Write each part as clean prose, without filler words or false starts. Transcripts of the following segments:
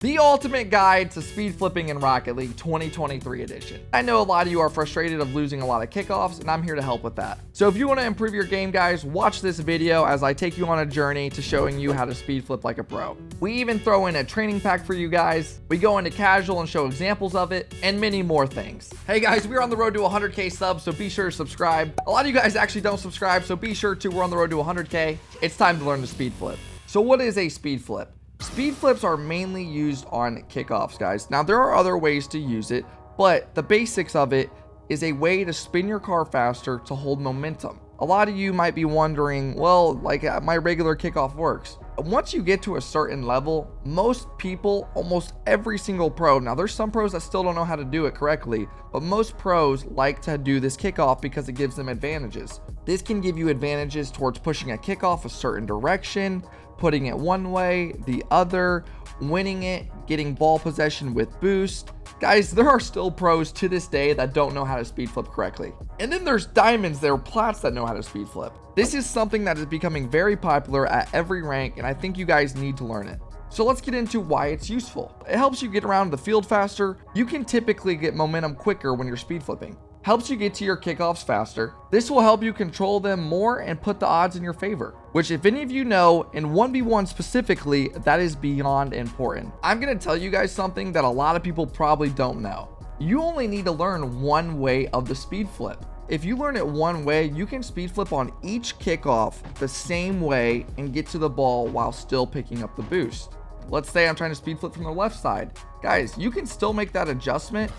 The ultimate guide to speed flipping in Rocket League 2023 edition. I know a lot of you are frustrated of losing a lot of kickoffs, and I'm here to help with that. So if you want to improve your game, guys, watch this video as I take you on a journey to showing you how to speed flip like a pro. We even throw in a training pack for you guys. We go into casual and show examples of it, and many more things. Hey guys, we're on the road to 100K subs, so be sure to subscribe. A lot of you guys actually don't subscribe, so be sure to. We're on the road to 100K. It's time to learn the speed flip. So what is a speed flip? Speed flips are mainly used on kickoffs, guys. Now, there are other ways to use it, but the basics of it is a way to spin your car faster to hold momentum. A lot of you might be wondering, well, like my regular kickoff works. Once you get to a certain level, most people, almost every single pro, now there's some pros that still don't know how to do it correctly, but most pros like to do this kickoff because it gives them advantages. This can give you advantages towards pushing a kickoff a certain direction, putting it one way, the other, winning it, getting ball possession with boost. Guys, there are still pros to this day that don't know how to speed flip correctly. And then there's diamonds, there are plats that know how to speed flip. This is something that is becoming very popular at every rank, and I think you guys need to learn it. So let's get into why it's useful. It helps you get around the field faster. You can typically get momentum quicker when you're speed flipping. Helps you get to your kickoffs faster. This will help you control them more and put the odds in your favor, which if any of you know, in 1v1 specifically, that is beyond important. I'm gonna tell you guys something that a lot of people probably don't know. You only need to learn one way of the speed flip. If you learn it one way, you can speed flip on each kickoff the same way and get to the ball while still picking up the boost. Let's say I'm trying to speed flip from the left side. Guys, you can still make that adjustment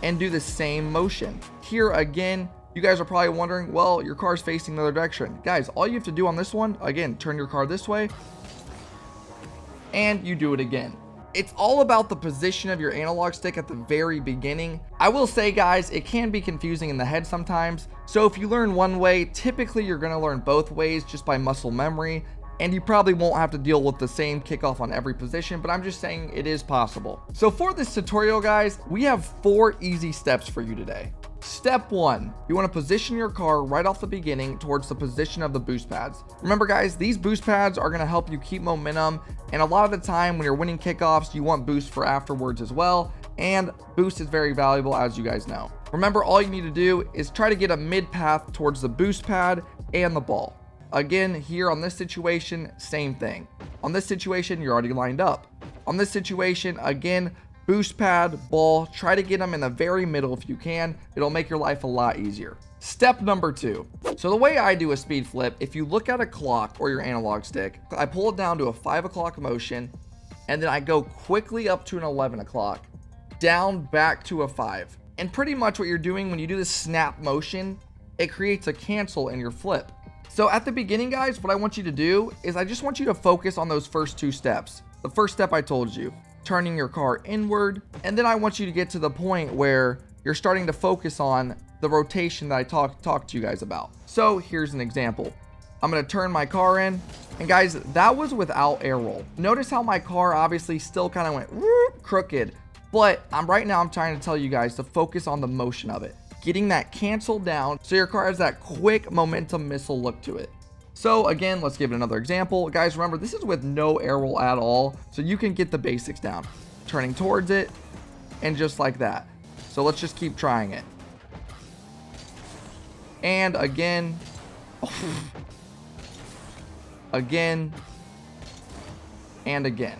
and do the same motion. Here again, you guys are probably wondering, well, your car's facing the other direction. Guys, all you have to do on this one, again, turn your car this way and you do it again. It's all about the position of your analog stick at the very beginning. I will say, guys, it can be confusing in the head sometimes. So if you learn one way, typically you're gonna learn both ways just by muscle memory, and you probably won't have to deal with the same kickoff on every position, but I'm just saying it is possible. So for this tutorial, guys, we have 4 easy steps for you today. Step 1, you want to position your car right off the beginning towards the position of the boost pads. Remember, guys, these boost pads are going to help you keep momentum, and a lot of the time when you're winning kickoffs, you want boost for afterwards as well, and boost is very valuable, as you guys know. Remember, all you need to do is try to get a mid path towards the boost pad and the ball. Again, here on this situation, same thing. On this situation, you're already lined up. On this situation, again, boost pad, ball, try to get them in the very middle if you can. It'll make your life a lot easier. Step number 2. So the way I do a speed flip, if you look at a clock or your analog stick, I pull it down to a 5 o'clock motion, and then I go quickly up to an 11 o'clock, down back to a 5. And pretty much what you're doing when you do this snap motion, it creates a cancel in your flip. So at the beginning, guys, what I want you to do is I just want you to focus on those first 2 steps. The first step I told you, turning your car inward, and then I want you to get to the point where you're starting to focus on the rotation that I talked to you guys about. So here's an example. I'm going to turn my car in, and guys, that was without air roll. Notice how my car obviously still kind of went whoop, crooked, but I'm trying to tell you guys to focus on the motion of it, getting that canceled down so your car has that quick momentum missile look to it. So again, let's give it another example. Guys, remember, this is with no air roll at all, so you can get the basics down. Turning towards it, and just like that. So let's just keep trying it. And again, again, and again.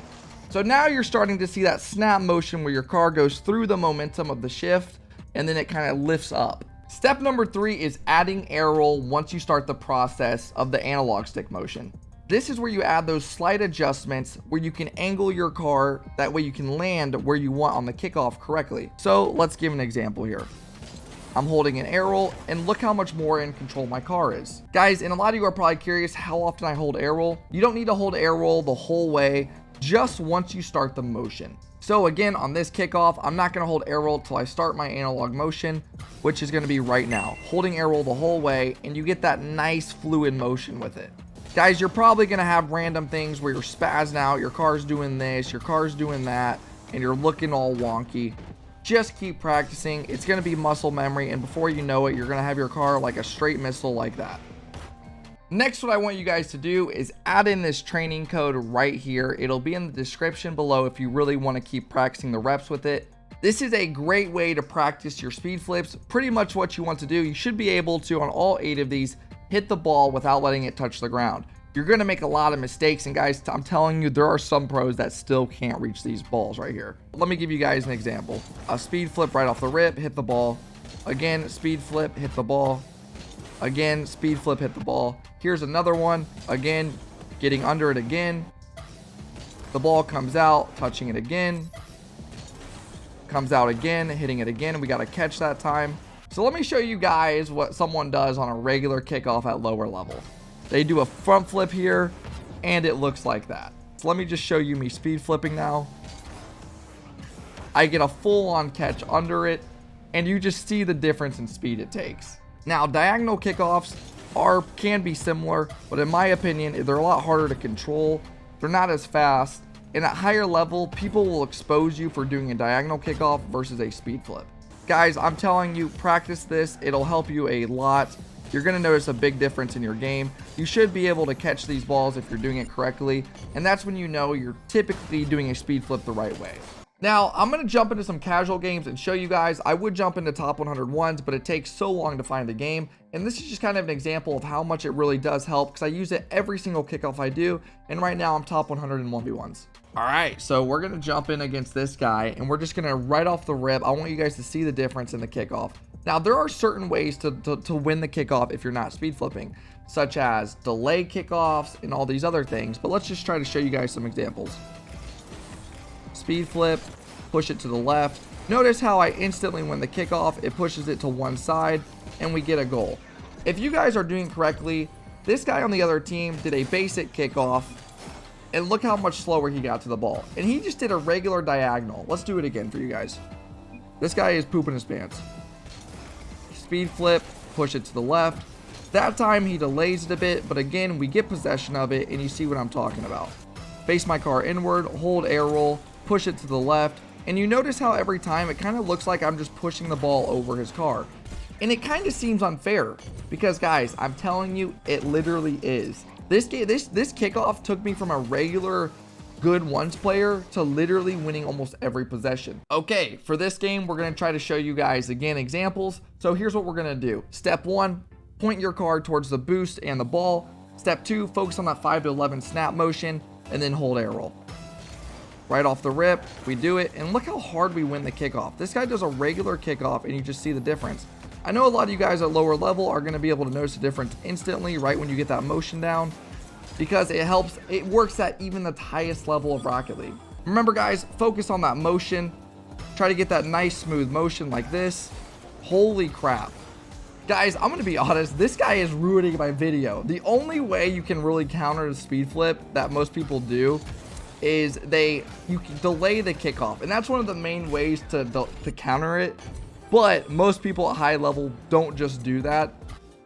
So now you're starting to see that snap motion where your car goes through the momentum of the shift, and then it kind of lifts up. Step number 3 is adding air roll once you start the process of the analog stick motion. This is where you add those slight adjustments where you can angle your car, that way you can land where you want on the kickoff correctly. So let's give an example here. I'm holding an air roll, and look how much more in control my car is. Guys, and a lot of you are probably curious how often I hold air roll. You don't need to hold air roll the whole way, just once you start the motion. So again, on this kickoff, I'm not going to hold air roll till I start my analog motion, which is going to be right now. Holding air roll the whole way, and you get that nice fluid motion with it. Guys, you're probably going to have random things where you're spazzing out, your car's doing this, your car's doing that, and you're looking all wonky. Just keep practicing. It's going to be muscle memory, and before you know it, you're going to have your car like a straight missile like that. Next, what I want you guys to do is add in this training code right here. It'll be in the description below if you really want to keep practicing the reps with it. This is a great way to practice your speed flips. Pretty much what you want to do, you should be able to, on all 8 of these, hit the ball without letting it touch the ground. You're going to make a lot of mistakes, and guys, I'm telling you, there are some pros that still can't reach these balls right here. Let me give you guys an example. A speed flip right off the rip, hit the ball. Again, speed flip, hit the ball. Again, speed flip, hit the ball. Here's another one. Again, getting under it again. The ball comes out, touching it again. Comes out again, hitting it again. We got to catch that time. So let me show you guys what someone does on a regular kickoff at lower level. They do a front flip here, and it looks like that. So let me just show you me speed flipping now. I get a full-on catch under it, and you just see the difference in speed it takes. Now, diagonal kickoffs can be similar, but in my opinion, they're a lot harder to control. They're not as fast, and at higher level, people will expose you for doing a diagonal kickoff versus a speed flip. Guys, I'm telling you, practice this. It'll help you a lot. You're going to notice a big difference in your game. You should be able to catch these balls if you're doing it correctly, and that's when you know you're typically doing a speed flip the right way. Now, I'm going to jump into some casual games and show you guys. I would jump into top 100 ones, but it takes so long to find the game. And this is just kind of an example of how much it really does help, because I use it every single kickoff I do. And right now I'm top 100 in 1v1s. All right, so we're going to jump in against this guy, and we're just going to right off the rip. I want you guys to see the difference in the kickoff. Now, there are certain ways to win the kickoff if you're not speed flipping, such as delay kickoffs and all these other things. But let's just try to show you guys some examples. Speed flip, push it to the left. Notice how I instantly win the kickoff. It pushes it to one side, and we get a goal. If you guys are doing correctly, this guy on the other team did a basic kickoff, and look how much slower he got to the ball. And he just did a regular diagonal. Let's do it again for you guys. This guy is pooping his pants. Speed flip, push it to the left. That time he delays it a bit, but again, we get possession of it, and you see what I'm talking about. Face my car inward, hold air roll, push it to the left, and you notice how every time it kind of looks like I'm just pushing the ball over his car. And it kind of seems unfair, because guys, I'm telling you, it literally is. This kickoff took me from a regular good ones player to literally winning almost every possession. Okay, for this game, we're going to try to show you guys again examples. So here's what we're going to do. Step 1, point your car towards the boost and the ball. Step 2, focus on that 5 to 11 snap motion, and then hold air roll. Right off the rip, we do it, and look how hard we win the kickoff. This guy does a regular kickoff, and you just see the difference. I know a lot of you guys at lower level are going to be able to notice the difference instantly right when you get that motion down, because it works at even the highest level of Rocket League. Remember guys, focus on that motion. Try to get that nice smooth motion like this. Holy crap. Guys, I'm going to be honest, this guy is ruining my video. The only way you can really counter the speed flip that most people do is you can delay the kickoff, and that's one of the main ways to counter it. But most people at high level don't just do that.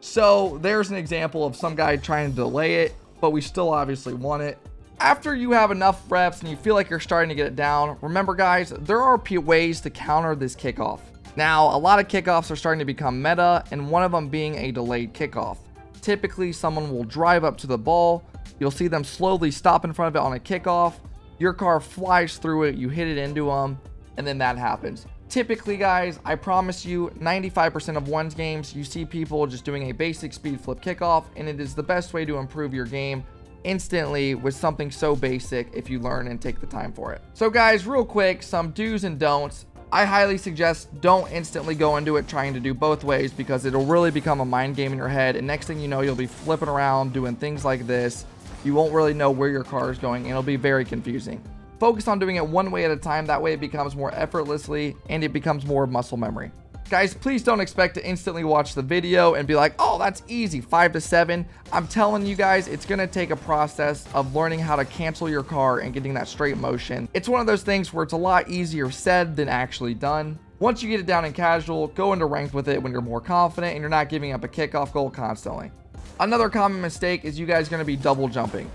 So there's an example of some guy trying to delay it, but we still obviously won it. After you have enough reps and you feel like you're starting to get it down, remember guys, there are ways to counter this kickoff. Now, a lot of kickoffs are starting to become meta, and one of them being a delayed kickoff. Typically, someone will drive up to the ball. You'll see them slowly stop in front of it on a kickoff. Your car flies through it, you hit it into them, and then that happens. Typically, guys, I promise you, 95% of ones games, you see people just doing a basic speed flip kickoff, and it is the best way to improve your game instantly with something so basic if you learn and take the time for it. So guys, real quick, some do's and don'ts. I highly suggest don't instantly go into it trying to do both ways, because it'll really become a mind game in your head, and next thing you know, you'll be flipping around doing things like this. You won't really know where your car is going, and it'll be very confusing. Focus on doing it one way at a time. That way it becomes more effortlessly, and it becomes more muscle memory. Guys, please don't expect to instantly watch the video and be like, oh, that's easy, 5 to 7. I'm telling you guys, it's going to take a process of learning how to cancel your car and getting that straight motion. It's one of those things where it's a lot easier said than actually done. Once you get it down in casual, go into ranked with it when you're more confident and you're not giving up a kickoff goal constantly. Another common mistake is you guys going to be double jumping.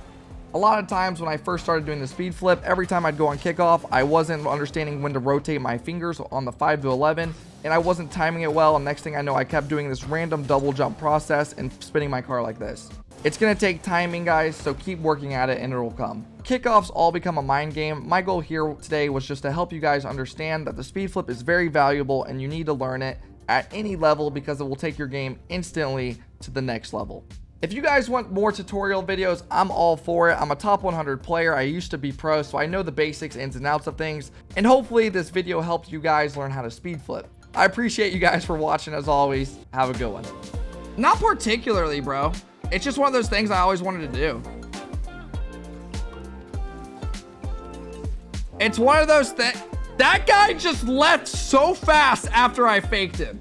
A lot of times when I first started doing the speed flip, every time I'd go on kickoff, I wasn't understanding when to rotate my fingers on the 5 to 11, and I wasn't timing it well, and next thing I know, I kept doing this random double jump process and spinning my car like this. It's going to take timing, guys, so keep working at it and it'll come. Kickoffs all become a mind game. My goal here today was just to help you guys understand that the speed flip is very valuable and you need to learn it at any level because it will take your game instantly to the next level. If you guys want more tutorial videos, I'm all for it. I'm a top 100 player. I used to be pro, so I know the basics, ins and outs of things. And hopefully this video helped you guys learn how to speed flip. I appreciate you guys for watching as always. Have a good one. Not particularly, bro. It's just one of those things I always wanted to do. It's one of those things. That guy just left so fast after I faked him.